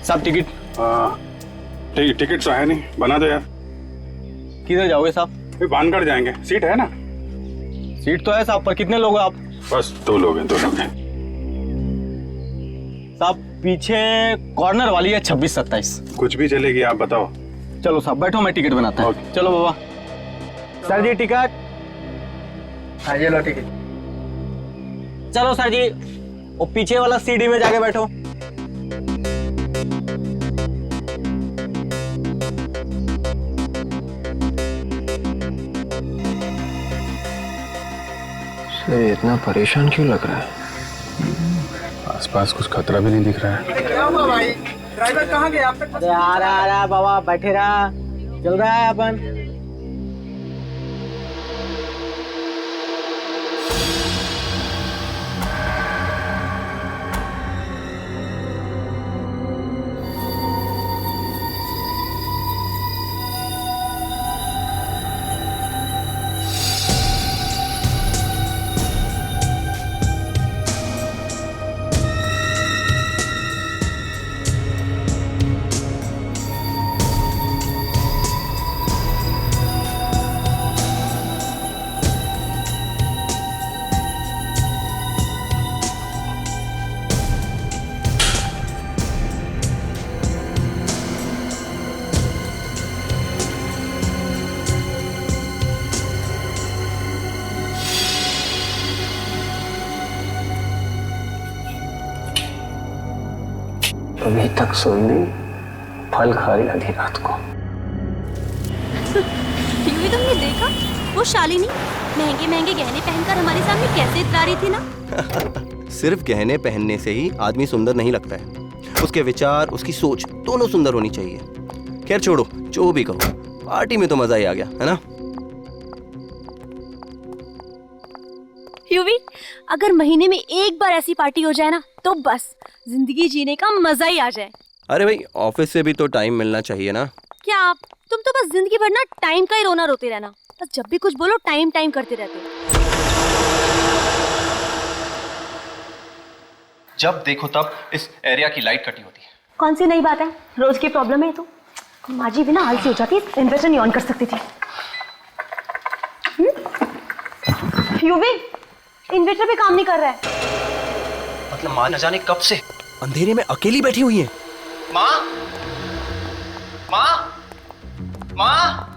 साहब ticket. Ticket तो है नहीं, बना दो यार। किधर जाओगे साहब? भानगढ़ जाएंगे, सीट है ना? सीट तो है साहब, पर कितने लोग हैं आप? बस 2 लोग हैं, 2 लोग हैं। साहब पीछे कॉर्नर वाली है 26-27। कुछ भी चलेगी, आप बताओ। चलो साहब बैठो, मैं टिकट बनाता हूँ। चलो बाबा। सर जी टिकट। हाँ ये लो टिकट। चलो सर जी, वो पीछे वाला सीढ़ी में जाके बैठो। सर इतना परेशान क्यों लग रहा है? आसपास कुछ खतरा भी नहीं दिख रहा है। क्या हुआ भाई? ड्राइवर कहाँ गया? आप तक अरे आ रहा बाबा, बैठे रहा, चल रहा है अपन। अभी तक सोई नहीं, फल खा रही आधी रात को। टीवी तुमने देखा? वो शालिनी महंगे महंगे गहने पहनकर हमारे सामने कैसे इतरा रही थी ना। सिर्फ गहने पहनने से ही आदमी सुंदर नहीं लगता है, उसके विचार, उसकी सोच दोनों सुंदर होनी चाहिए। खैर छोड़ो, जो भी कहो, पार्टी में तो मजा ही आ गया, है ना? यूवी, अगर महीने में एक बार ऐसी पार्टी हो जाए ना, तो बस जिंदगी जीने का मजा ही आ जाए। अरे भाई, ऑफिस से भी तो टाइम मिलना चाहिए ना। क्या आप, तुम तो बस जिंदगी भर ना टाइम का ही रोना रोते रहना, बस जब भी कुछ बोलो टाइम टाइम करते रहते हो। जब देखो तब इस एरिया की लाइट कटी होती है। कौन सी नई बात है? रोज की प्रॉब्लम है तो। माजी भी ना आलसी हो जाती, इन्वर्टर नहीं ऑन कर सकती थी। यूवी, इन्वर्टर भी काम नहीं कर रहा है। मतलब माँ न जाने कब से अंधेरे में अकेली बैठी हुई है। माँ, माँ, माँ।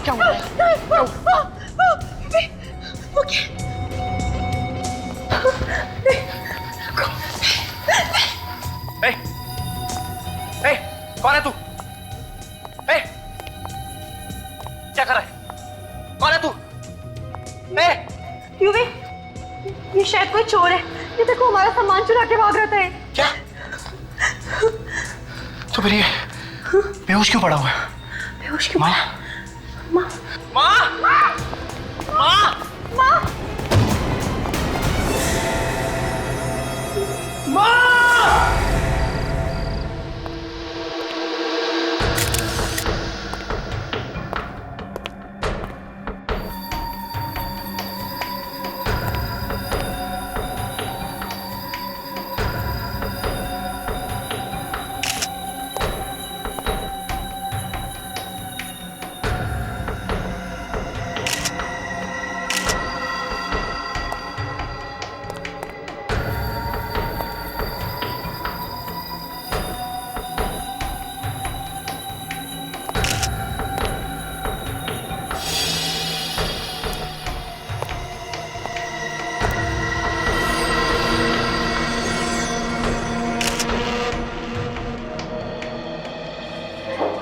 क्या हुआ? कौन है तू? क्या कर रहा है? कौन है तू? यूवी, ये शायद कोई चोर है। ये देखो, हमारा सामान चुरा के भाग रहा है। क्या? तो फिर ये बेहोश क्यों पड़ा हुआ है? बेहोश क्यों? माँ, माँ, माँ, माँ, माँ, माँ, माँ।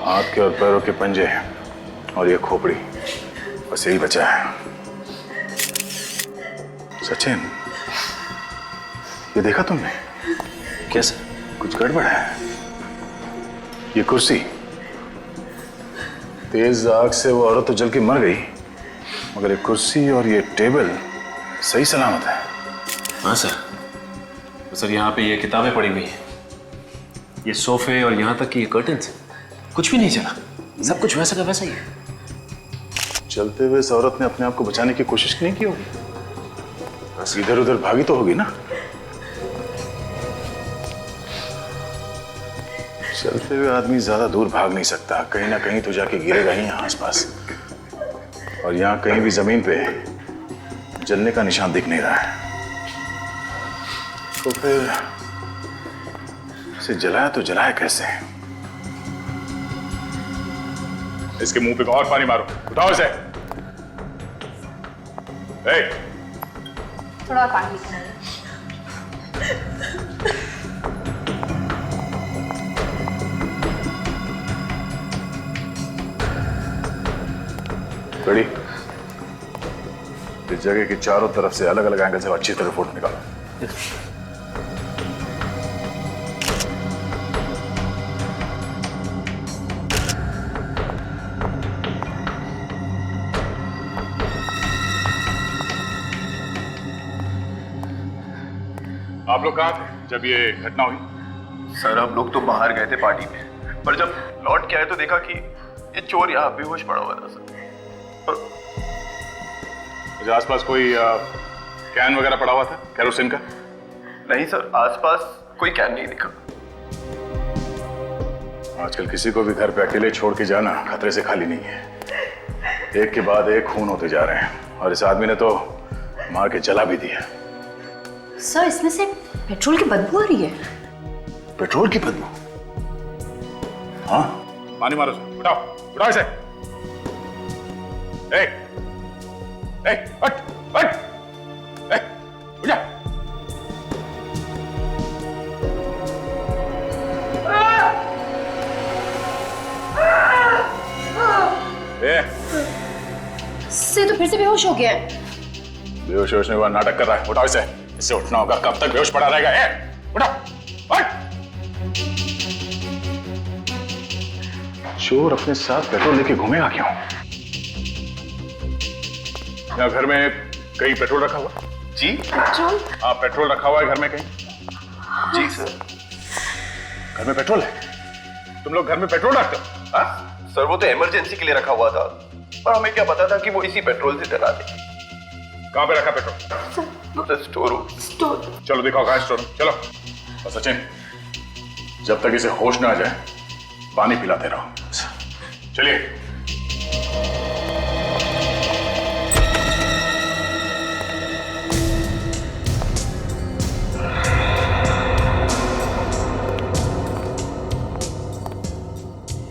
हाथ के और पैरों के पंजे और ये खोपड़ी, बस यही बचा है। सचिन, ये देखा तुमने? कैसे? कुछ गड़बड़ है। ये कुर्सी, तेज आग से वो औरत तो जल के मर गई, मगर ये कुर्सी और ये टेबल सही सलामत है। हाँ सर। तो सर यहाँ पे ये किताबें पड़ी हुई हैं, ये सोफे और यहाँ तक कि ये कर्टन्स, कुछ भी नहीं चला, सब कुछ वैसा का वैसा ही है। चलते हुए इस औरत ने अपने आप को बचाने की कोशिश नहीं की होगी। इधर उधर भागी तो होगी ना? चलते हुए आदमी ज्यादा दूर भाग नहीं सकता, कहीं ना कहीं तो जाके गिरेगा ही यहाँ आसपास। और यहाँ कहीं भी जमीन पे जलने का निशान दिख नहीं रहा है, तो फिर इसे जलाया तो जलाया कैसे? इसके मुंह पे और पानी मारो, उठाओ इसे। थोड़ा पानी। बड़ी इस जगह की चारों तरफ से अलग अलग एंगल से अच्छी तरह फोटो निकालो। आप लोग कहाँ थे जब ये घटना हुई? सर हम लोग तो बाहर गए थे पार्टी में, पर जब लौट के आए तो देखा कि ये चोर यहाँ बेहोश पड़ा हुआ था सर। मुझे आसपास कोई कैन वगैरह पड़ा हुआ था केरोसिन का? नहीं सर, आसपास कोई कैन नहीं दिखा। आजकल किसी को भी घर पे अकेले छोड़ के जाना खतरे से खाली नहीं है। एक के बाद एक खून होते जा रहे हैं और इस आदमी ने तो मार के जला भी दिया। सर इसमें से पेट्रोल की बदबू आ रही है। पेट्रोल की बदबू? हाँ, पानी मारो, उठाओ उठाओ इसे। हट हट, उठ जा। से तो फिर से बेहोश हो गया है। बेहोश होने के बाद नाटक कर रहा है, उठाओ इसे। इससे उठना होगा, कब तक बेहोश पड़ा रहेगा? उठाओ, हट। चोर अपने साथ पेट्रोल लेके घूमेगा क्यों? यहाँ घर में कहीं पेट्रोल रखा हुआ? जी पेट्रोल? हाँ, पेट्रोल रखा हुआ है घर में कहीं? जी सर। घर में पेट्रोल है? तुम लोग घर में पेट्रोल रखते हो? हाँ सर, वो तो इमरजेंसी के लिए रखा हुआ था, पर हमें क्या पता था कि वो इसी पेट्रोल से जला दे। कहाँ पे रखा पेट्रोल? Sir store. चलो दिखाओ कहाँ स्टोर। चलो। और सचिन, जब तक इसे होश ना आ जाए पानी पिलाते रहो। चलिए।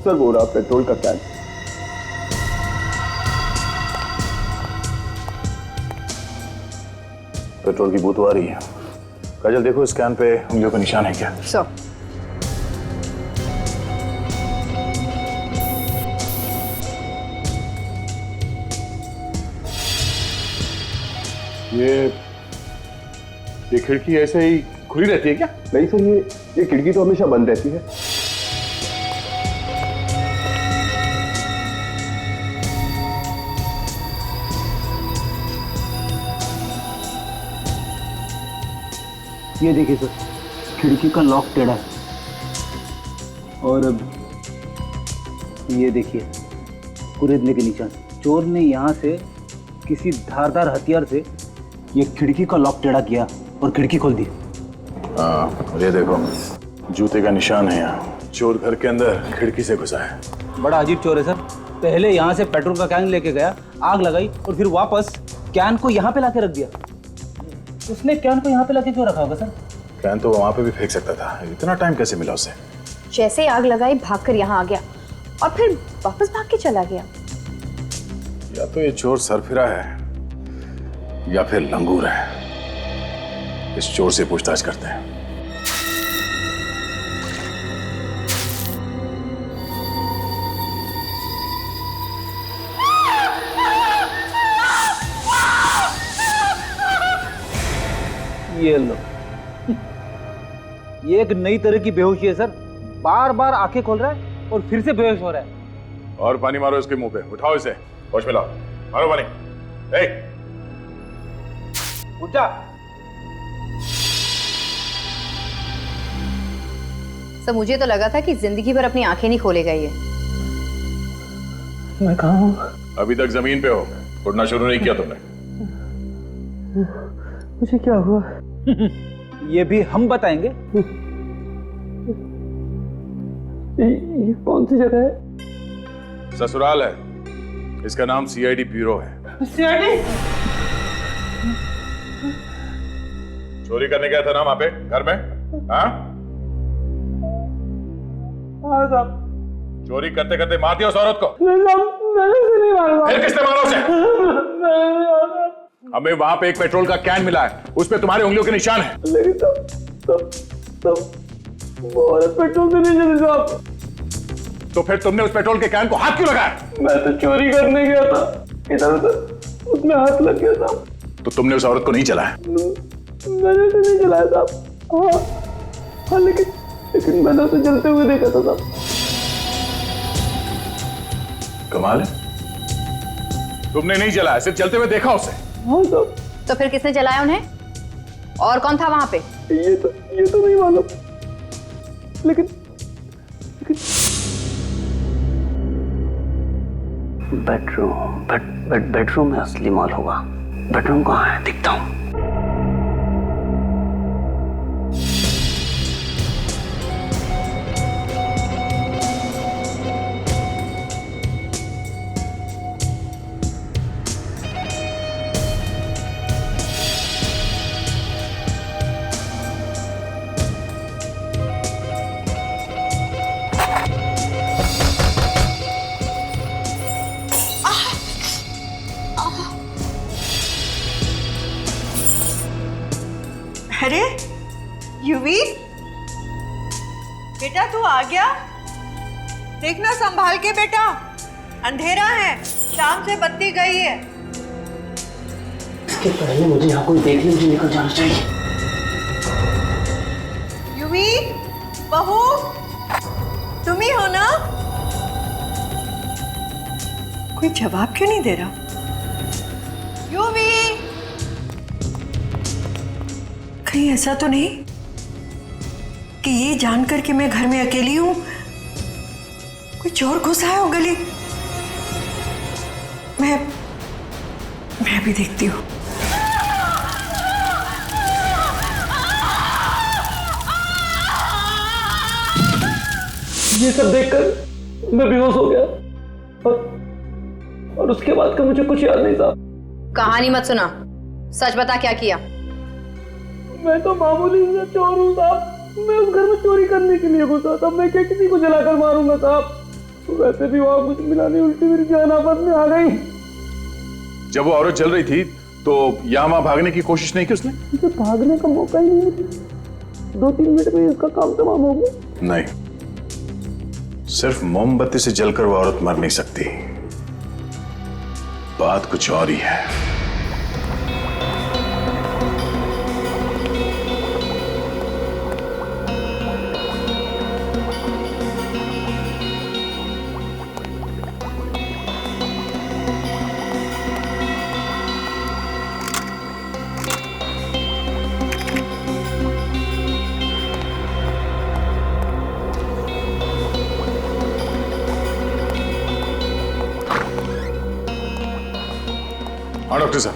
सर वो रहा पेट्रोल का कैन। पेट्रोल की बू तो आ रही है। काजल देखो इस कैन पे उंगलियों का निशान है क्या? सर ये खिड़की ऐसे ही खुली रहती है क्या? नहीं सर, ये खिड़की तो हमेशा बंद रहती है। ये देखिए सर, खिड़की का लॉक टेढ़ा है। और अब ये देखिए कुरेदने के निशान। चोर ने यहाँ से किसी धारदार हथियार से ये खिड़की का लॉक टेढ़ा किया और खिड़की खोल दी। हाँ, और ये देखो जूते का निशान है यहाँ। चोर घर के अंदर खिड़की से घुसा है। बड़ा अजीब चोर है सर। पहले यहाँ से पेट्रोल का कैन लेके गया, आग लगाई और फिर वापस कैन को यहाँ पे लाके रख दिया। उसने कैन को यहाँ पे लाके क्यों रखा होगा सर? कैन तो वहां पे भी फेंक सकता था, इतना टाइम कैसे मिला उसे? जैसे आग लगाई भागकर यहाँ आ गया और फिर वापस भाग के चला गया। या तो ये चोर सरफिरा है या फिर लंगूर है। इस चोर से पूछताछ करते हैं। ये लो, ये एक नई तरह की बेहोशी है सर। बार बार आंखें खोल रहा है और फिर से बेहोश हो रहा है। और पानी मारो इसके मुंह पे, उठाओ इसे, होश में लाओ, मारो पानी। उठ जा। सर मुझे तो लगा था कि जिंदगी भर अपनी आंखें नहीं खोलेगा ये। मैं कहाँ हूँ? अभी तक जमीन पे हो, उठना शुरू नहीं किया तुमने? मुझे क्या हुआ? ये भी हम बताएंगे। ये कौन सी जगह है? ससुराल है, इसका नाम सीआईडी ब्यूरो है। सीआईडी? चोरी करने गया था ना वहां पे घर में? हाँ हाँ साहब। चोरी करते करते मार दिया उस औरत को? नहीं साहब, मैंने उसे नहीं मारा। फिर किसने मारा उसे? मैंने नहीं मारा। हमें वहां पे एक पेट्रोल का कैन मिला है, उस पे तुम्हारी उंगलियों के निशान है। लेकिन तब वो औरत पेट्रोल से नहीं चली साहब। तो फिर तुमने उस पेट्रोल के कैन को हाथ क्यों लगाया? मैं तो चोरी करने गया था, इधर उधर उसमें हाथ लग गया साहब। तो तुमने उस औरत को नहीं चलाया? मैंने उसे नहीं चलाया साहब। हाँ लेकिन मैंने उसे जलते हुए देखा था साहब। कमाल है, तुमने नहीं जलाया, सिर्फ चलते हुए देखा उसे। हाँ साहब। तो फिर किसने जलाया उन्हें? और कौन था वहां पे? ये तो नहीं मालूम, लेकिन बेडरूम में असली माल होगा। बेडरूम कहाँ है? दिखता हूँ। अरे युवी, बेटा तू आ गया? देखना संभाल के बेटा, अंधेरा है, शाम से बत्ती गई है। इसके पहले मुझे यहाँ कोई देख ले, मुझे निकल जाना चाहिए। युवी, बहू, तुम ही हो ना? कोई जवाब क्यों नहीं दे रहा? युवी, कहीं ऐसा तो नहीं कि ये जानकर कि मैं घर में अकेली हूं कोई चोर घुस आया हो गली? मैं भी देखती हूँ। ये सब देखकर मैं बेहोश हो गया और उसके बाद का मुझे कुछ याद नहीं साहब। कहानी मत सुना, सच बता क्या किया? मैं तो मामूली सा चोर हूँ साहब। मैं उस घर में चोरी करने के लिए घुसा था। मैं क्या किसी को जलाकर मारूंगा साहब? वैसे भी वहां कुछ मिला नहीं, उल्टी मेरी जान आफत में आ गई। जब वो औरत जल रही थी तो यहाँ वहां भागने की कोशिश नहीं की उसने? मुझे भागने का मौका ही नहीं मिला। 2-3 मिनट में इसका काम तमाम हो गया। नहीं, सिर्फ मोमबत्ती से जलकर वो औरत मर नहीं सकती, बात कुछ और ही है। हाँ डॉक्टर साहब,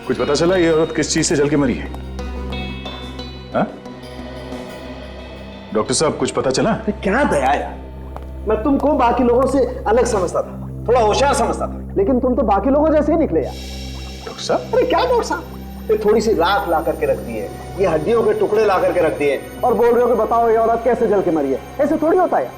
कुछ पता चला ये औरत किस चीज से जल के मरी है? हाँ? डॉक्टर साहब कुछ पता चला? क्या दया यार, मैं तुमको बाकी लोगों से अलग समझता था, थोड़ा होशियार समझता था, लेकिन तुम तो बाकी लोगों जैसे ही निकले यार। डॉक्टर साहब? अरे क्या डॉक्टर साहब, ये थोड़ी सी राख ला करके रख दी है, ये हड्डियों के टुकड़े ला करके रख दिए और बोल रहे हो कि बताओ ये औरत कैसे जल के मरी है? ऐसे थोड़ी होता है यार।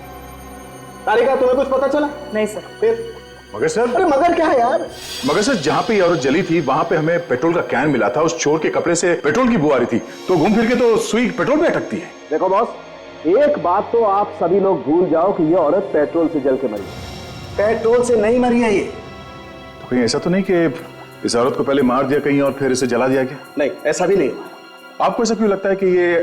तारिका, तुम्हें कुछ पता चला? नहीं सर। फिर मगर सर? अरे मगर क्या है यार? मगर सर, जहां पे ये औरत जली थी वहां पे हमें पेट्रोल का कैन मिला था, उस चोर के कपड़े से पेट्रोल की बू आ रही थी, तो घूम फिर के तो सुई पेट्रोल पे अटकती है। देखो बॉस, एक बात तो आप सभी लोग भूल जाओ कि ये औरत पेट्रोल से जल के मरी है। पेट्रोल से नहीं मरी है ये। तो कहीं ऐसा तो नहीं कि इस औरत को पहले मार दिया कहीं और फिर इसे जला दिया गया? नहीं, ऐसा भी नहीं। आपको ऐसा क्यों लगता है कि ये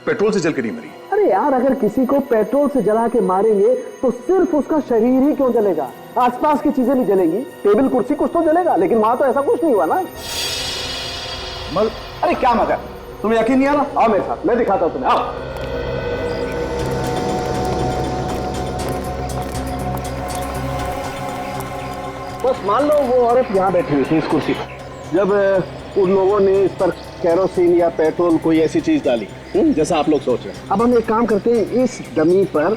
पेट्रोल से जल के नहीं मरी? अरे यार, अगर किसी को पेट्रोल से जला के मारेंगे तो सिर्फ उसका शरीर ही क्यों जलेगा? आसपास की चीजें नहीं जलेगी, टेबल कुर्सी कुछ तो जलेगा, लेकिन वहां तो ऐसा कुछ नहीं हुआ ना। अरे क्या मगर, तुम्हें यकीन नहीं आ रहा? आओ मेरे साथ, मैं दिखाता हूं तुम्हें, आओ। बस मान लो वो औरत यहाँ बैठी हुई थी इस कुर्सी पर। जब उन लोगों ने इस पर केरोसिन या पेट्रोल कोई ऐसी चीज डाली जैसा आप लोग सोच रहे हैं। अब हम एक काम करते हैं, इस डमी पर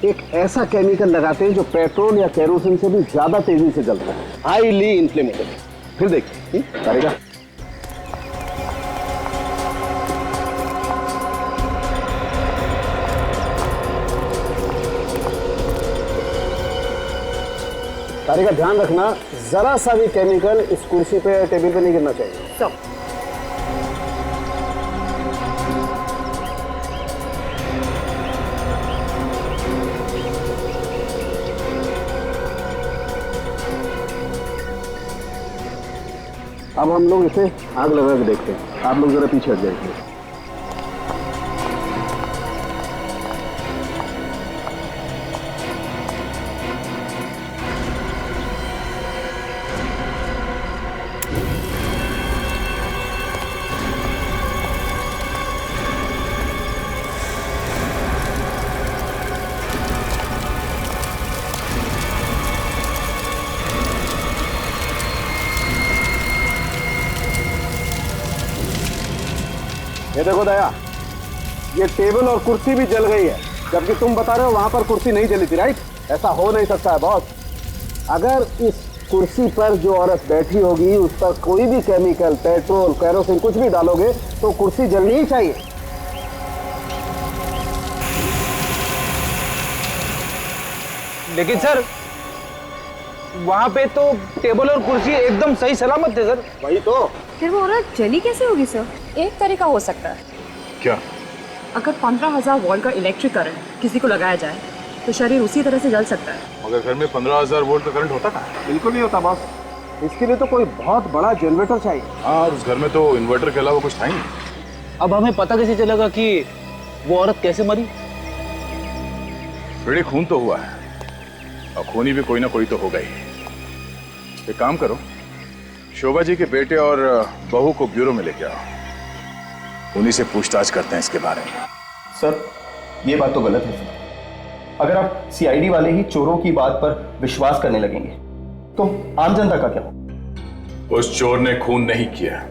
एक ऐसा केमिकल लगाते हैं जो पेट्रोल या केरोसिन से भी ज्यादा तेजी से जलता है, हाईली इन्फ्लेमेबल। फिर देखिए करेगा। तारे का ध्यान रखना, जरा सा भी केमिकल इस कुर्सी पे टेबल पे नहीं गिरना चाहिए। सब अब हम लोग इसे आग लगा के देखते हैं। आप लोग जरा पीछे हट जाइए। ये देखो दया, ये टेबल और कुर्सी भी जल गई है, जबकि तुम बता रहे हो वहां पर कुर्सी नहीं जली थी, राइट? ऐसा हो नहीं सकता है बॉस। अगर इस कुर्सी पर जो औरत बैठी होगी उस पर कोई भी केमिकल, पेट्रोल, केरोसिन कुछ भी डालोगे तो कुर्सी जलनी ही चाहिए। लेकिन सर वहां पे तो टेबल और कुर्सी एकदम सही सलामत थे सर। वही तो। फिर वो औरत जली कैसे होगी सर? एक तरीका हो सकता है। क्या? अगर 15,000 वोल्ट का इलेक्ट्रिक करंट किसी को लगाया जाए तो शरीर उसी तरह से जल सकता है। मगर घर में 15,000 वोल्ट का करंट होता कहाँ? बिल्कुल नहीं होता बॉस। इसके लिए तो कोई बहुत बड़ा जनरेटर चाहिए। हाँ, उस घर में तो इन्वर्टर के अलावा कुछ था ही नहीं। अब हमें पता कैसे चलेगा कि वो औरत कैसे मरी? बेटे खून तो हुआ है और खूनी भी कोई ना कोई तो होगा ही। एक काम करो, शोभा जी के बेटे और बहू को ब्यूरो में लेके आओ, उन्हीं से पूछताछ करते हैं इसके बारे में। सर ये बात तो गलत है सर। अगर आप सीआईडी वाले ही चोरों की बात पर विश्वास करने लगेंगे तो आम जनता का क्या? उस चोर ने खून नहीं किया।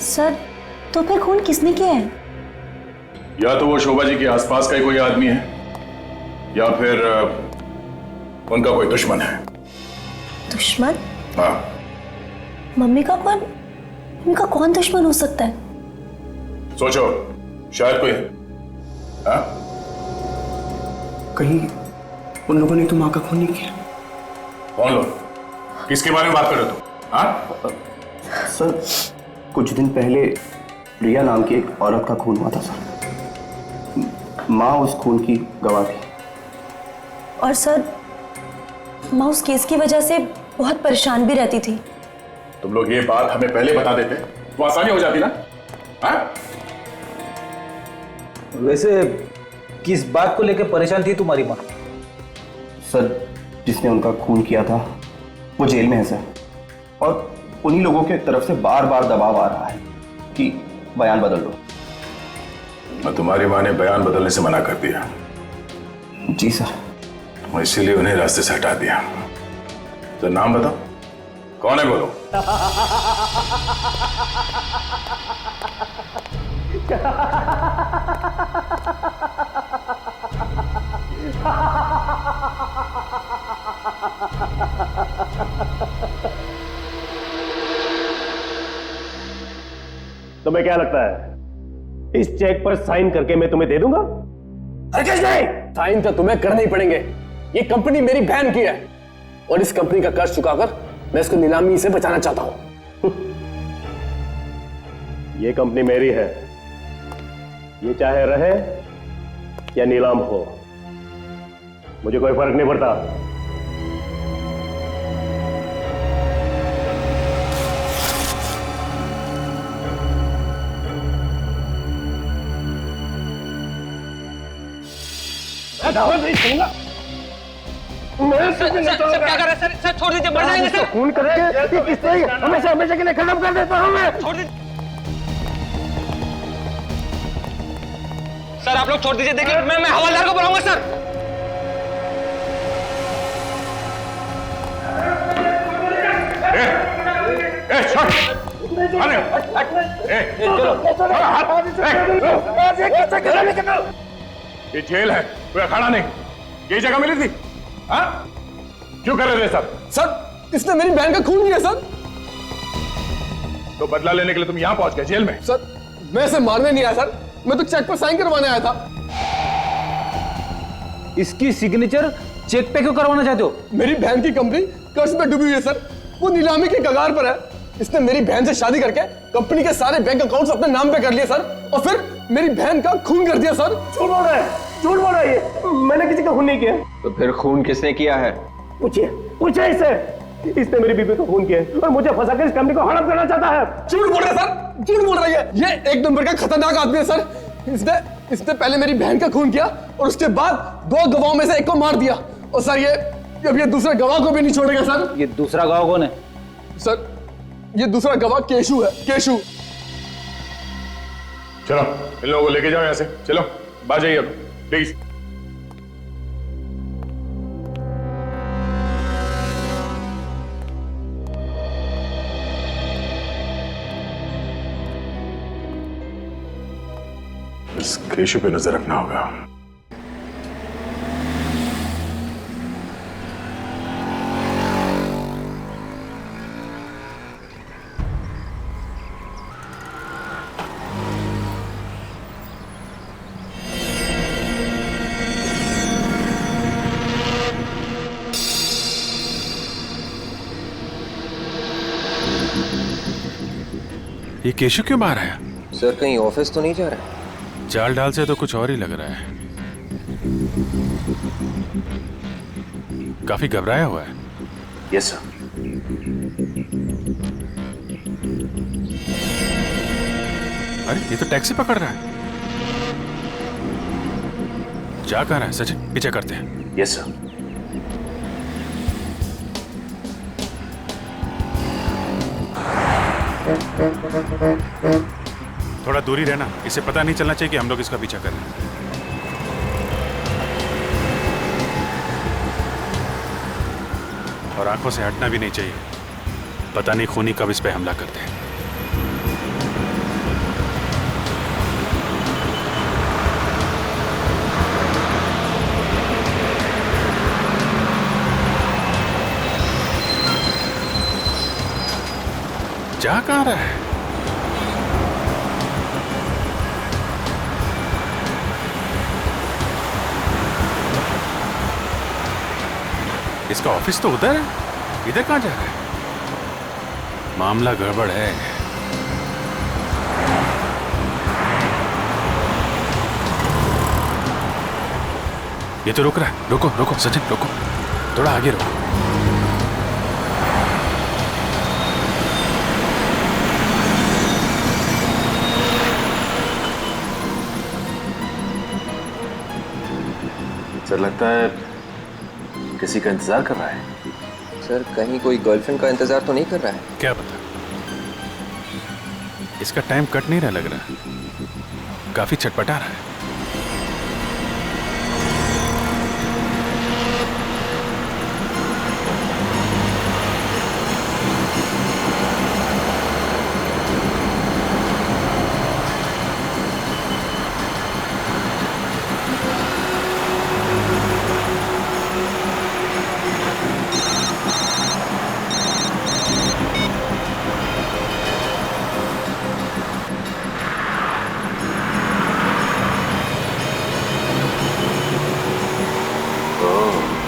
सर तो फिर खून किसने किया है? या तो वो शोभा जी के आसपास का ही कोई आदमी है या फिर उनका कोई दुश्मन है। दुश्मन? हाँ। मम्मी का कौन, उनका कौन दुश्मन हो सकता है? सोचो, शायद कोई। हाँ? कहीं उन लोगों ने तो माँ का खून नहीं किया? कौन लोग? किसके बारे में बात कर रहे हो तुम? हाँ? सर कुछ दिन पहले रिया नाम की एक औरत का खून हुआ था सर। माँ उस खून की गवाह थी। और सर माँ उस केस की वजह से बहुत परेशान भी रहती थी। तुम लोग ये बात हमें पहले बता देते तो आसानी हो जाती ना। हाँ? वैसे किस बात को लेकर परेशान थी तुम्हारी माँ? सर जिसने उनका खून किया था वो जेल में है सर, और उन्हीं लोगों के तरफ से बार बार दबाव आ रहा है कि बयान बदल दो। मैं तुम्हारी माँ ने बयान बदलने से मना कर दिया। जी सर। और इसीलिए उन्हें रास्ते से हटा दिया। तो नाम बताओ, कौन है बोलो। तुम्हें क्या लगता है इस चेक पर साइन करके मैं तुम्हें दे दूंगा? हरगिज़ नहीं, साइन तो तुम्हें करने ही पड़ेंगे। ये कंपनी मेरी बहन की है और इस कंपनी का कर्ज चुकाकर मैं इसको नीलामी से बचाना चाहता हूं। ये कंपनी मेरी है, ये चाहे रहे या नीलाम हो, मुझे कोई फर्क नहीं पड़ता। नहीं सुनूंगा। सर क्या कर रहे हैं? सर छोड़ दीजिए, मर जाएंगे सर। खून करके किस तरह हमेशा हमेशा के लिए खत्म कर देता हूं मैं। छोड़ दीजिए सर, आप लोग छोड़ दीजिए। देखिए मैं हवलदार को बुलाऊंगा सर। ये जेल है, कोई अखाड़ा नहीं। ये जगह मिली थी? हाँ? क्यों कर रहे थे सब? सर इसने मेरी बहन का खून किया सर। तो बदला लेने के लिए तुम यहाँ पहुंच गए जेल में? सर मैं इसे मारने नहीं आया सर, मैं तो चेक पर साइन करवाने आया था। इसकी सिग्नेचर चेक पे क्यों करवाना चाहते हो? मेरी बहन की कंपनी कर्ज में डूबी हुई है सर, वो नीलामी की कगार पर है। इसने मेरी बहन से शादी करके कंपनी के सारे बैंक अकाउंट्स अपने नाम पे कर लिए सर, और फिर मेरी बहन का खून कर दिया सर। झूठ बोल रहा है, झूठ बोल रहा है ये। मैंने किसी का खून नहीं किया। तो फिर खून किसने किया है? पूछिए, पूछिए इससे। इसने मेरी बीबी को खून किया है और मुझे फंसाकर इस कंपनी को हड़प करना चाहता है। झूठ बोल रहा है सर, झूठ बोल रहा है ये एक नंबर का खतरनाक आदमी है सर। इसने पहले मेरी बहन का खून किया और उसके बाद 2 गवाहों में से एक को मार दिया, और सर अब ये दूसरे गवाह को भी नहीं छोड़ेगा सर। ये दूसरा गवाह कौन है? सर ये दूसरा गवाह केशु है, केशु। चलो इन लोगों को लेके जाओ यहाँ से, चलो बाहर जाइए अब प्लीज। इस केशु पे नजर रखना होगा। ये केशु क्यों बाहर आया? सर कहीं ऑफिस तो नहीं जा रहा है? चाल ढाल से तो कुछ और ही लग रहा है। काफी घबराया हुआ है। Yes sir. अरे ये तो टैक्सी पकड़ रहा है। जा कहाँ रहा है सचिन? पीछे करते हैं। Yes sir. थोड़ा दूरी रहना, इसे पता नहीं चलना चाहिए कि हम लोग इसका पीछा कर रहे हैं। और आंखों से हटना भी नहीं चाहिए, पता नहीं खूनी कब इस पे हमला करते हैं। जा कहाँ रहा है? इसका ऑफिस तो उधर है, इधर कहाँ जा रहा है? मामला गड़बड़ है। ये तो रुक रहा है। रुको रुको सचिन, रुको, थोड़ा आगे रुको। सर लगता है किसी का इंतजार कर रहा है। सर कहीं कोई गर्लफ्रेंड का इंतजार तो नहीं कर रहा है? क्या पता, इसका टाइम कट नहीं रहा लग रहा, काफी चटपटा रहा है।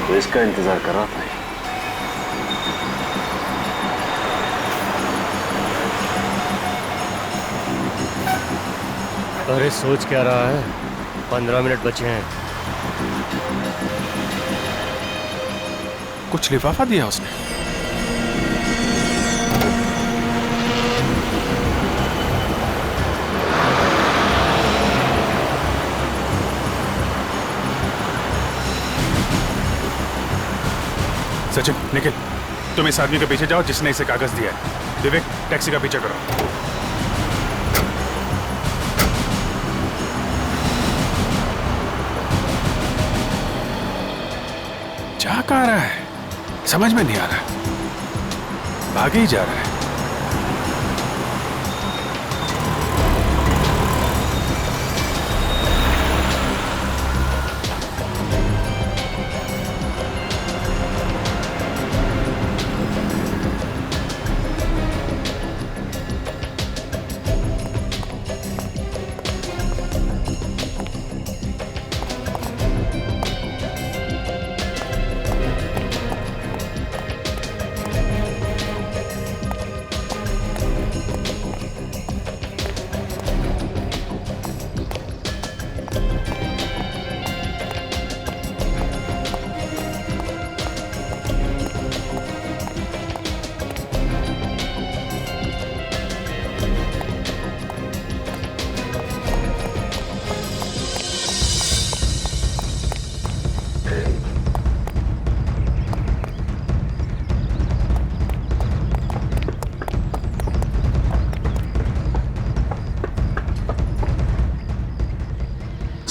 तो इसका इंतजार कर रहा था। अरे सोच क्या रहा है, 15 मिनट बचे हैं। कुछ लिफाफा दिया उसने। सचिन, निखिल, तुम इस आदमी के पीछे जाओ जिसने इसे कागज दिया है। विवेक, टैक्सी का पीछा करो। जा कहाँ रहा है, समझ में नहीं आ रहा, भागे ही जा रहा है।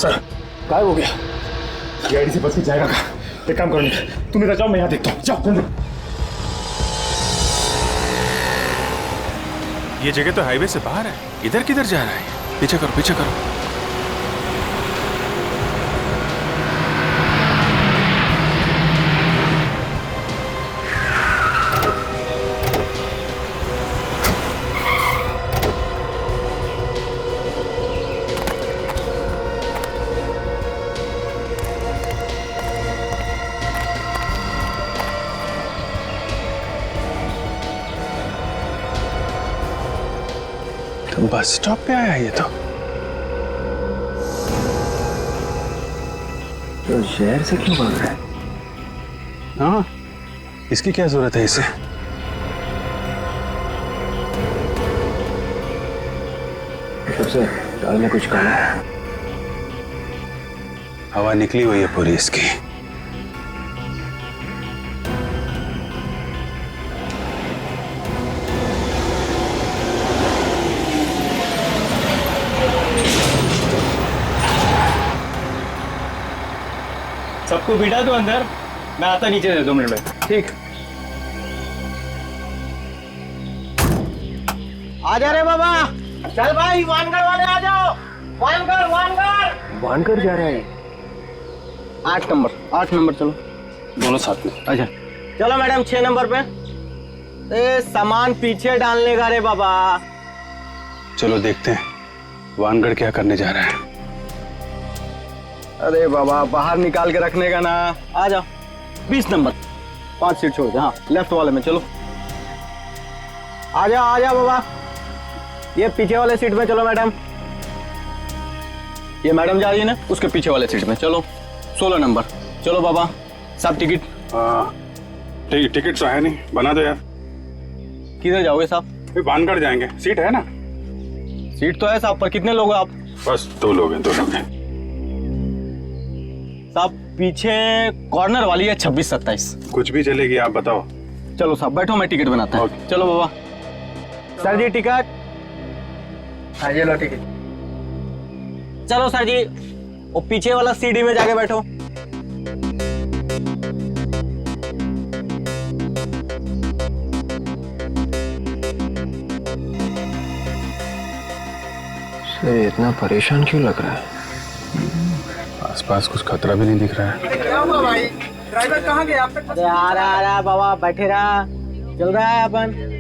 सर गायब हो गया। गाड़ी से बच के जाएगा कहाँ? एक काम करो निखिल, तुम इधर जाओ, मैं यहाँ देखता हूँ। जाओ जल्दी। ये जगह तो हाईवे से बाहर है, इधर किधर जा रहा है? पीछे करो, पीछे करो। बस स्टॉप पे आया ये तो शहर से क्यों भाग रहा है? हाँ, इसकी क्या जरूरत है इसे? सबसे दाल में कुछ काला है। हवा निकली हुई है पूरी इसकी। सबको बिठा दो अंदर, मैं आता नीचे से 2 मिनट में। ठीक। आ जा रे बाबा, चल भाई वानगढ़ वाले आ जाओ। वानगढ़ वानगढ़ वानगढ़ जा रहा है। 8 नंबर चलो दोनों साथ में। अच्छा चलो मैडम 6 नंबर पे। सामान पीछे डालने का रे बाबा। चलो देखते हैं वानगढ़ क्या करने जा रहा है। अरे बाबा बाहर निकाल के रखने का ना। आ जाओ 20 नंबर, 5 सीट छोड़ दे। हाँ लेफ्ट वाले में चलो। आ जाओ बाबा, ये पीछे वाले सीट में चलो मैडम। ये मैडम जा रही है ना, उसके पीछे वाले सीट में चलो। 16 नंबर चलो बाबा। सब टिकट? टिकट तो है नहीं, बना दो यार। किधर जाओगे साहब? वानगढ़ जाएंगे, सीट है ना? सीट तो है साहब, पर कितने लोग हैं आप? बस 2 लोग हैं, 2 लोग हैं साहब। पीछे कॉर्नर वाली है 26-27। कुछ भी चलेगी, आप बताओ। चलो साहब बैठो, मैं टिकट बनाता हूँ। चलो बाबा। सर जी टिकट। हाँ ये लो टिकट। चलो सर जी, वो पीछे वाला सीढ़ी में जाके बैठो। सर इतना परेशान क्यों लग रहा है? आसपास कुछ खतरा भी नहीं दिख रहा है। क्या हुआ भाई, ड्राइवर कहाँ गया? अरे आ रहा बाबा, बैठे रहा, चल रहा है अपन।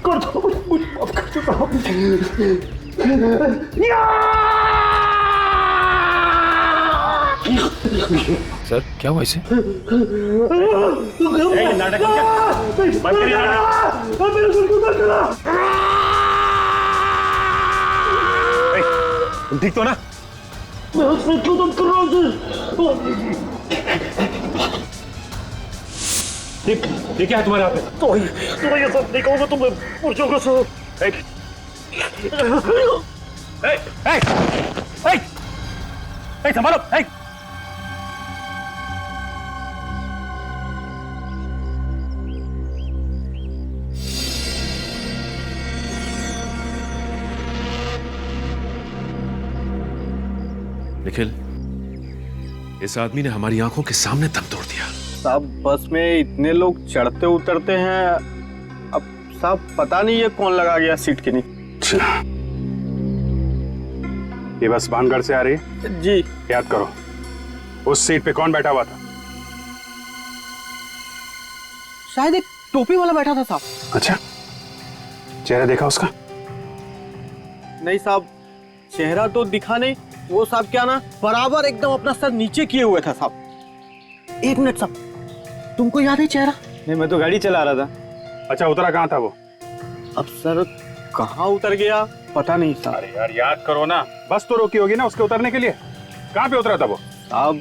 कर दो सर क्या हुआ इसे? नाटक बंद करिए तुम ठीक तो ना? मैं हॉस्पिटल तुम कर रहा हूँ। ये क्या है तुम्हारे हाथ में? तो ये सब नहीं कहूँगा तुम पुरुषों को सो। संभालो। निखिल, इस आदमी ने हमारी आंखों के सामने दम तोड़ दिया। साहब बस में इतने लोग चढ़ते उतरते हैं, अब साहब पता नहीं ये कौन लगा गया सीट के नीचे। ये बस भानगढ़ से आ रही है? जी। याद करो उस सीट पे कौन बैठा हुआ था? शायद एक टोपी वाला बैठा था साहब। अच्छा, चेहरा देखा उसका? नहीं साहब, चेहरा तो दिखा नहीं। वो साहब क्या ना बराबर एकदम अपना सर नीचे किए हुए था साहब। एक मिनट साहब, तुमको याद है चेहरा? नहीं, मैं तो गाड़ी चला रहा था। अच्छा, उतरा कहाँ था वो? अब सर कहाँ उतर गया पता नहीं साहब। अरे यार याद करो ना, बस तो रोकी होगी ना उसके उतरने के लिए। कहाँ पे उतरा था वो? साहब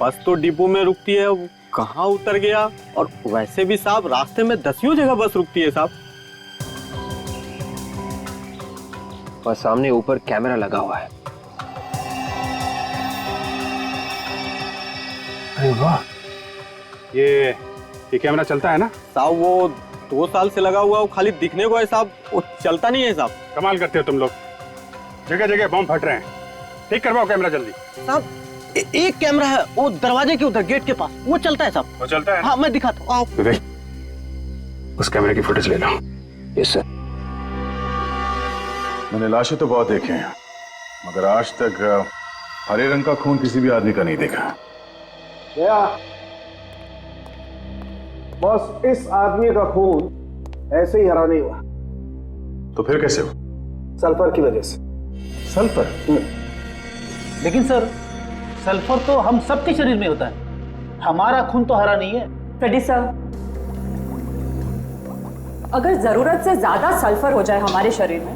बस तो डिपो में रुकती है, वो कहाँ उतर गया? और वैसे भी साहब रास्ते में 10 जगह बस रुकती है साहब। और सामने ऊपर कैमरा लगा हुआ है। अरे वाह, ये कैमरा चलता है ना? साहब वो 2 साल से लगा हुआ, वो खाली दिखने को है साहब, वो चलता नहीं है साहब। कमाल करते हो तुम लोग, जगह जगह बम फट रहे हैं। ठीक करवाओ कैमरा जल्दी। साहब एक कैमरा है वो दरवाजे के उधर गेट के पास, वो चलता है साहब। वो चलता है? हाँ मैं दिखाता हूँ, आओ। विवेक, उस कैमरे की फुटेज ले लो। Yes sir. मैंने लाशें तो बहुत देखे हैं, मगर आज तक हरे रंग का खून किसी भी आदमी का नहीं देखा। बॉस, इस आदमी का खून ऐसे ही हरा नहीं हुआ। तो फिर कैसे हो? सल्फर की वजह से। सल्फर? लेकिन सर, सल्फर तो हम सबके शरीर में होता है, हमारा खून तो हरा नहीं है। फ्रेडी सर, अगर जरूरत से ज्यादा सल्फर हो जाए हमारे शरीर में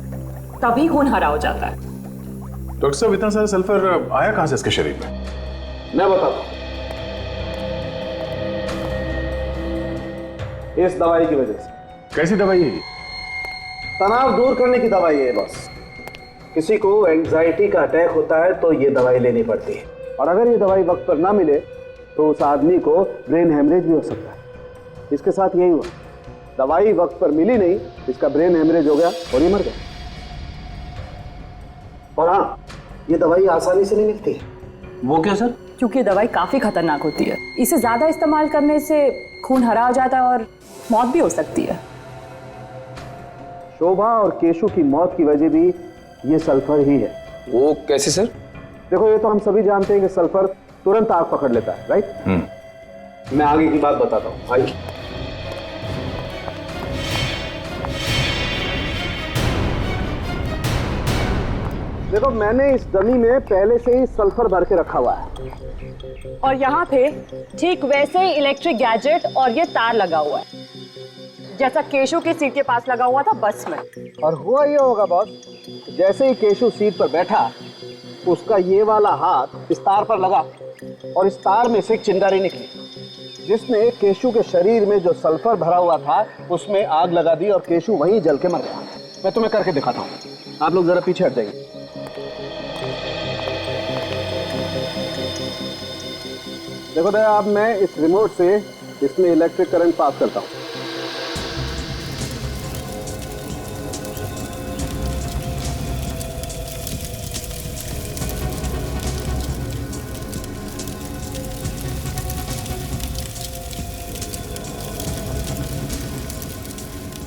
तभी खून हरा हो जाता है। डॉक्टर साहब, इतना सारा सल्फर आया कहां से इसके शरीर में? मैं बताता हूं। इस दवाई की वजह से। कैसी दवाई है? तनाव दूर करने की दवाई है बस। किसी को एंजाइटी का अटैक होता है तो ये दवाई लेनी पड़ती है, और अगर ये दवाई वक्त पर ना मिले तो उस आदमी को ब्रेन हेमरेज भी हो सकता है। इसके साथ यही हुआ, दवाई वक्त पर मिली नहीं, इसका ब्रेन हेमरेज हो गया और ये मर गया। और हाँ, ये दवाई आसानी से नहीं मिलती है। वो क्यों सर? क्योंकि दवाई काफी खतरनाक होती है, इसे ज्यादा इस्तेमाल करने से खून हरा हो जाता है और मौत भी हो सकती है। शोभा और केशु की मौत की वजह भी ये सल्फर ही है। वो कैसे सर? देखो, ये तो हम सभी जानते हैं कि सल्फर तुरंत आग पकड़ लेता है, राइट? मैं आगे की बात बताता हूँ, आइए। देखो, मैंने इस डमी में पहले से ही सल्फर भर के रखा हुआ है, और यहाँ पे ठीक वैसे ही इलेक्ट्रिक गैजेट और ये तार लगा हुआ है, जैसा केशु की सीट के पास लगा हुआ था बस में। और हुआ ये होगा बॉस, जैसे ही केशु सीट पर बैठा, उसका ये वाला हाथ इस तार पर लगा और इस तार में से एक चिंगारी निकली, जिसने केशु के शरीर में जो सल्फर भरा हुआ था उसमें आग लगा दी और केशु वहीं जल के मर गया। मैं तुम्हें करके दिखाता हूँ, आप लोग जरा पीछे हट जाइए। देखो दया, अब मैं इस रिमोट से इसमें इलेक्ट्रिक करंट पास करता हूँ।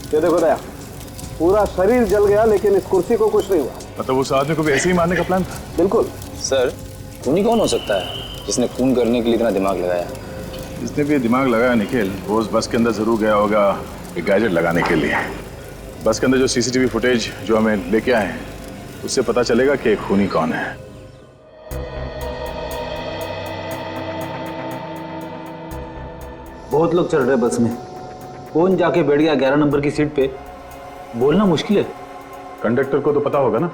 ये देखो दया, पूरा शरीर जल गया लेकिन इस कुर्सी को कुछ नहीं हुआ। मतलब उस आदमी को भी ऐसे ही मारने का प्लान था? बिल्कुल। सर, खूनी कौन हो सकता है जिसने खून करने के लिए इतना दिमाग लगाया? जिसने भी दिमाग लगाया निखिल, वो उस बस के अंदर जरूर गया होगा एक गैजेट लगाने के लिए। बस के अंदर जो सीसीटीवी फुटेज जो हमें लेके आए हैं, उससे पता चलेगा कि खूनी कौन है। बहुत लोग चढ़ रहे बस में, कौन जाके बैठ गया 11 नंबर की सीट पे, बोलना मुश्किल है। कंडक्टर को तो पता होगा ना,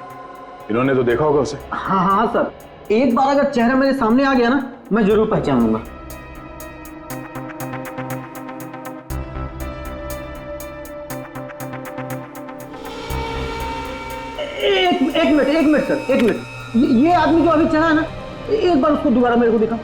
इन्होंने तो देखा होगा उसे। हाँ हाँ सर, एक बार अगर चेहरा मेरे सामने आ गया ना, मैं जरूर पहचान लूंगा। एक मिनट सर, एक मिनट। ये आदमी जो अभी चढ़ा है ना, एक बार उसको दोबारा मेरे को दिखा।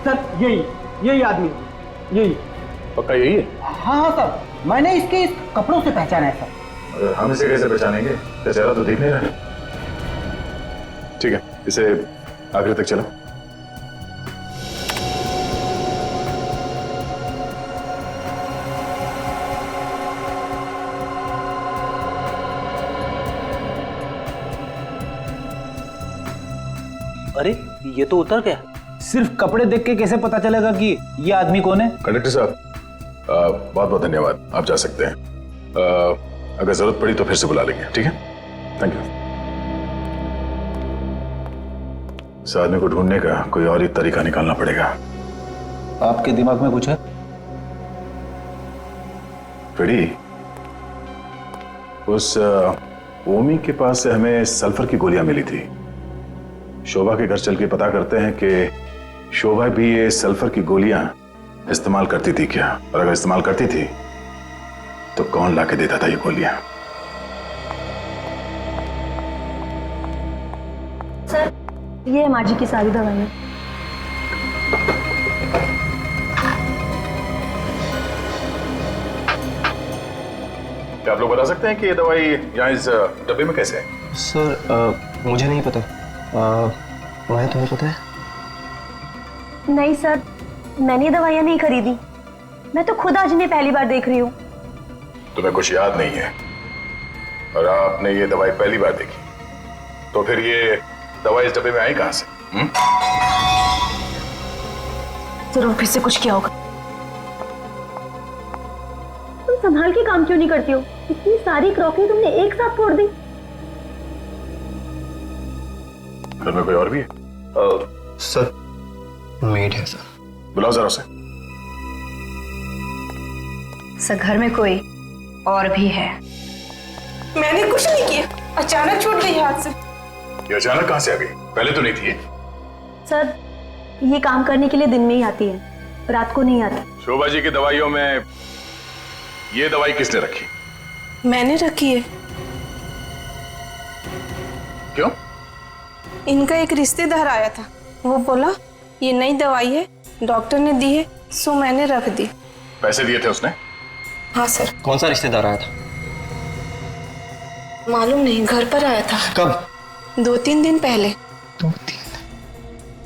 सर यही आदमी, यही। पक्का यही है? हाँ सर, मैंने इसके इस कपड़ों से पहचाना है सर। हम इसे कैसे पहचानेंगे? चेहरा तो दिख नहीं रहा। ठीक है, इसे आखिर तक चलो। अरे ये तो उतर गया। सिर्फ कपड़े देख के कैसे पता चलेगा कि ये आदमी कौन है? कंडक्टर साहब, बहुत बहुत धन्यवाद, आप जा सकते हैं। अगर जरूरत पड़ी तो फिर से बुला लेंगे, ठीक है? Thank you. इस आदमी को ढूंढने का कोई और ही तरीका निकालना पड़ेगा। आपके दिमाग में कुछ है? फ्रेडी, उस ओमी के पास से हमें सल्फर की गोलियां मिली थी। शोभा के घर चल के पता करते हैं कि शोभा भी ये सल्फर की गोलियां इस्तेमाल करती थी क्या, और अगर इस्तेमाल करती थी तो कौन लाके देता था ये गोलियां? सर, ये माँ जी की सारी दवाइयाँ। क्या आप लोग बता सकते हैं कि ये दवाई यहाँ इस डब्बे में कैसे है? सर मुझे नहीं पता। मैं तुम्हें पता है? नहीं सर, मैंने ये दवाइयाँ नहीं खरीदी। मैं तो खुद आज इन्हें पहली बार देख रही हूँ। तुम्हें कुछ याद नहीं है और आपने ये दवाई पहली बार देखी, तो फिर ये दवाई इस डब्बे में आई कहां से? जरूर फिर से कुछ किया होगा। तुम संभाल के काम क्यों नहीं करती हो? इतनी सारी क्रॉकरी तुमने एक साथ फोड़ दी। घर में कोई और भी है? सर मेड है सर। बुलाओ जरा उसे। सर घर में कोई और भी है। मैंने कुछ नहीं किया, अचानक छूट गई हाथ से। ये अचानक कहां से आ गई? पहले तो नहीं थी। सर, ये काम करने के लिए दिन में ही आती है, रात को नहीं आती। शोभा जी की दवाइयों में ये दवाई किसने रखी? मैंने रखी है। क्यों? इनका एक रिश्तेदार आया था, वो बोला ये नई दवाई है, डॉक्टर ने दी है, सो मैंने रख दी। पैसे दिए थे उसने? हाँ सर। कौन सा रिश्तेदार आया था? मालूम नहीं, घर पर आया था। कब? 2-3 दिन पहले। 2-3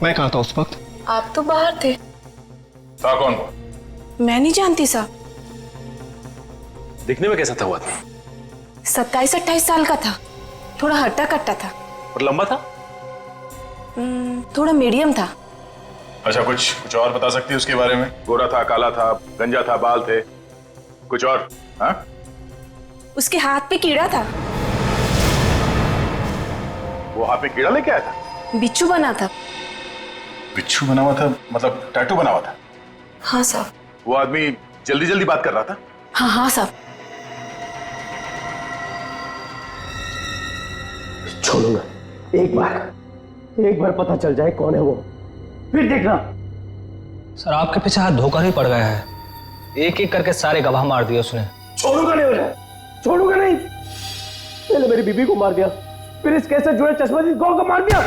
मैं कहाँ था उस वक्त? आप तो बाहर थे। था कौन वो? मैं नहीं जानती साहब। दिखने में कैसा था? हुआ था 27-28 साल का था, थोड़ा हट्टा कट्टा था। और लंबा था? थोड़ा मीडियम था। अच्छा, कुछ और बता सकती है उसके बारे में? गोरा था, काला था, गंजा था, बाल थे, कुछ और? हाँ? उसके हाथ पे कीड़ा था। वो हाथ में कीड़ा लेके आया था? बिच्छू बना था। बिच्छू बना हुआ था मतलब टैटू बना हुआ था? हाँ साहब। वो आदमी जल्दी जल्दी बात कर रहा था? हाँ हाँ साहब। छोड़ूंगा, एक बार पता चल जाए कौन है वो, फिर देखना। सर आपके पीछे हाथ धोकर ही पड़ गया है, एक एक करके सारे गवाह मार दिए उसने। छोड़ूंगा नहीं उसे, छोड़ूंगा नहीं। पहले मेरी बीबी को मार दिया, फिर इस केस से जुड़े चश्मदीद गौर को मार दिया।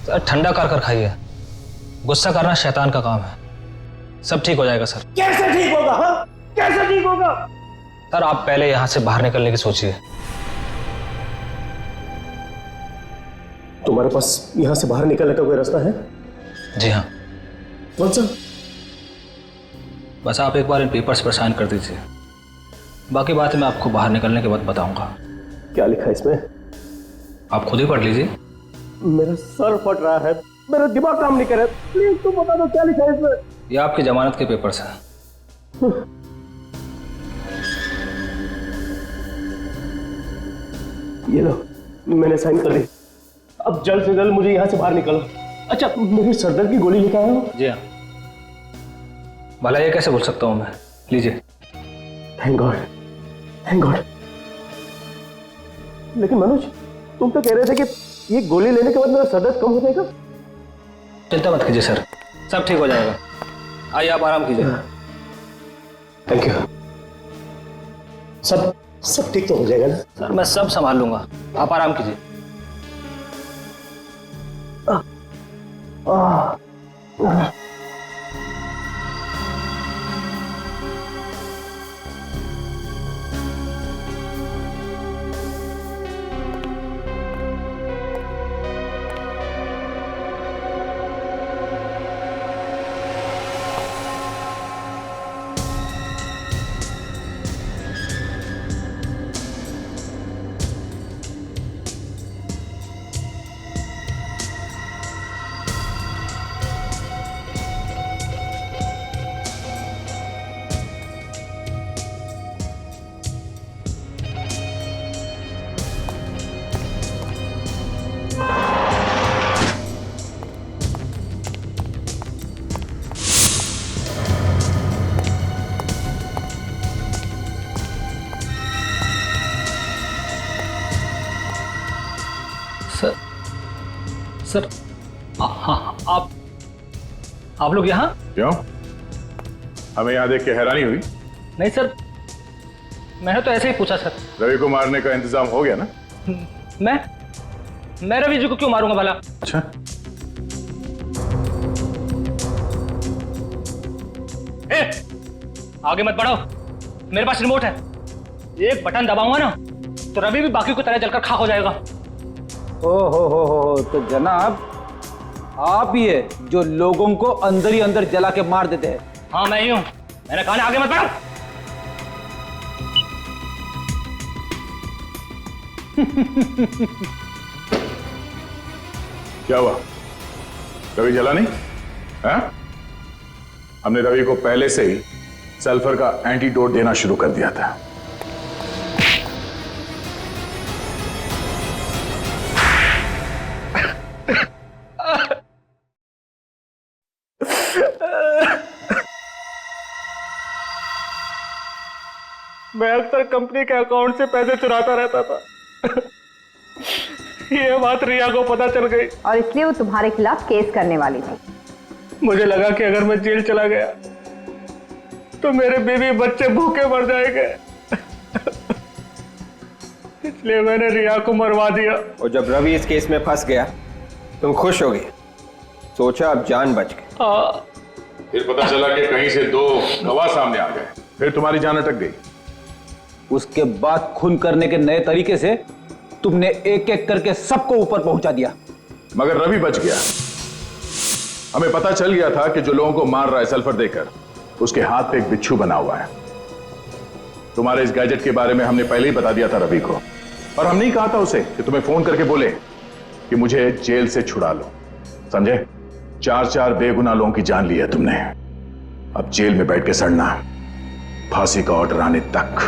सर ठंडा कर खाइए, गुस्सा करना शैतान का काम है। सब ठीक हो जाएगा सर। कैसे ठीक होगा? हाँ, कैसे ठीक होगा? सर आप पहले यहाँ से बाहर निकलने की सोचिए। तुम्हारे पास यहाँ से बाहर निकलने का कोई रास्ता है? जी हाँ। कौन सा? बस आप एक बार इन पेपर्स पर साइन कर दीजिए, बाकी बातें मैं आपको बाहर निकलने के बाद बताऊंगा। क्या लिखा है इसमें? आप खुद ही पढ़ लीजिए। मेरा सर फट रहा है, मेरा दिमाग काम नहीं कर रहा। प्लीज तुम बता दो क्या लिखा है इसमें। ये आपकी जमानत के पेपर्स हैं। ये लो, मैंने साइन कर दी। अब जल्द से जल्द मुझे यहाँ से बाहर निकलो। अच्छा, मेरी सरदर्द की गोली लेकर आए हो? जी हाँ। भला ये कैसे बोल सकता हूँ मैं? लीजिए। Thank God, thank God. लेकिन मनोज, तुम तो कह रहे थे कि ये गोली लेने के बाद मेरा सरदर्द कम हो जाएगा। चिंता मत कीजिए सर, सब ठीक हो जाएगा। आइए आप आराम कीजिए। Thank you. सब ठीक तो हो जाएगा ना? सर मैं सब संभाल लूंगा, आप आराम कीजिए। सर हाँ, आप लोग यहाँ? क्यों, हमें यहाँ देख के हैरानी हुई? नहीं सर, मैंने तो ऐसे ही पूछा सर। रवि को मारने का इंतजाम हो गया ना? मैं रवि जी को क्यों मारूंगा भला? अच्छा, आगे मत बढ़ो, मेरे पास रिमोट है। एक बटन दबाऊंगा ना तो रवि भी बाकी को तरह जलकर खाक हो जाएगा। हो, तो जनाब आप ही है जो लोगों को अंदर ही अंदर जला के मार देते हैं। हाँ मैं ही हूं, मैंने कहा ना आगे मत बढ़ो। क्या हुआ, रवि जला नहीं? हाँ? हमने रवि को पहले से ही सल्फर का एंटीडोट देना शुरू कर दिया था। मैं अक्सर कंपनी के अकाउंट से पैसे चुराता रहता था। ये बात रिया को पता चल गई और इसलिए वो तुम्हारे खिलाफ केस करने वाली थी। मुझे लगा कि अगर मैं जेल चला गया तो मेरे बीवी बच्चे भूखे मर जाएंगे, इसलिए मैंने रिया को मरवा दिया। और जब रवि इस केस में फंस गया तुम खुश हो गए, सोचा अब जान बच गई। हाँ। फिर पता चला कि कहीं से दो गवाह सामने आ गए, फिर तुम्हारी जान अटक गई। उसके बाद खून करने के नए तरीके से तुमने एक एक करके सबको ऊपर पहुंचा दिया, मगर रवि बच गया। हमें पता चल गया था कि जो लोगों को मार रहा है सल्फर देकर, उसके हाथ पे एक बिच्छू बना हुआ है। तुम्हारे इस गैजेट के बारे में हमने पहले ही बता दिया था रवि को, और हमने ही कहा था उसे कि तुम्हें फोन करके बोले कि मुझे जेल से छुड़ा लो। समझे? 4 बेगुनाह लोगों की जान ली है तुमने, अब जेल में बैठ के सड़ना, फांसी का ऑर्डर आने तक।